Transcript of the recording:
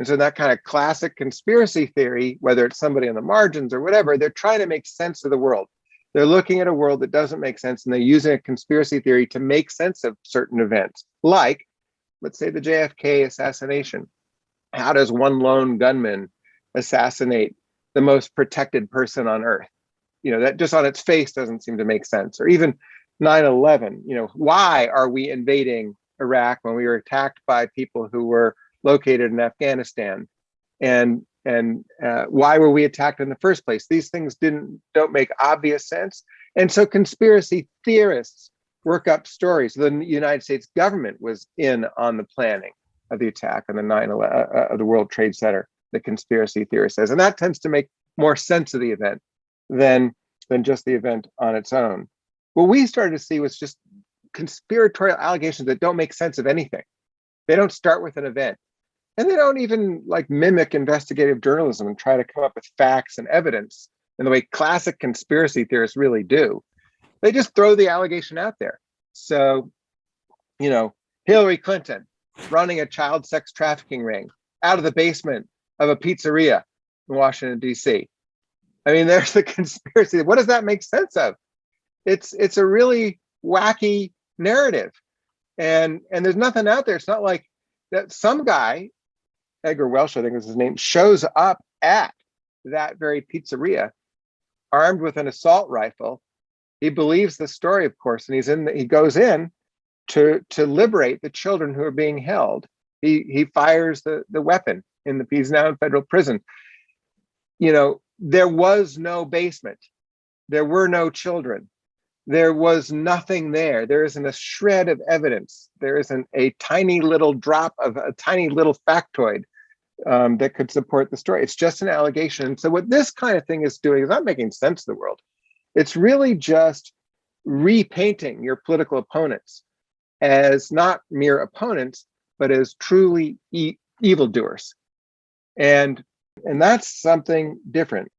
And so that kind of classic conspiracy theory, whether it's somebody on the margins or whatever, they're trying to make sense of the world. They're looking at a world that doesn't make sense, and they're using a conspiracy theory to make sense of certain events, like, let's say, the JFK assassination. How does one lone gunman assassinate the most protected person on earth? That just on its face doesn't seem to make sense. Or even 9/11, why are we invading Iraq when we were attacked by people who were located in Afghanistan? And why were we attacked in the first place? These things don't make obvious sense. And so conspiracy theorists work up stories. The United States government was in on the planning of the attack on the 9/11 of the World Trade Center, the conspiracy theory says. And that tends to make more sense of the event than just the event on its own. What we started to see was just conspiratorial allegations that don't make sense of anything. They don't start with an event. And they don't even mimic investigative journalism and try to come up with facts and evidence in the way classic conspiracy theorists really do. They just throw the allegation out there. So, Hillary Clinton running a child sex trafficking ring out of the basement of a pizzeria in Washington, D.C. I mean, there's the conspiracy. What does that make sense of? It's a really wacky narrative. And there's nothing out there. It's not like that some guy, Edgar Welsh, I think is his name, shows up at that very pizzeria armed with an assault rifle. He believes the story, of course, and he goes in to liberate the children who are being held. He fires the weapon he's now in federal prison. There was no basement. There were no children. There was nothing there. There isn't a shred of evidence. There isn't a tiny little drop of a tiny little factoid that could support the story. It's just an allegation. So what this kind of thing is doing is not making sense of the world. It's really just repainting your political opponents as not mere opponents, but as truly evildoers. And that's something different.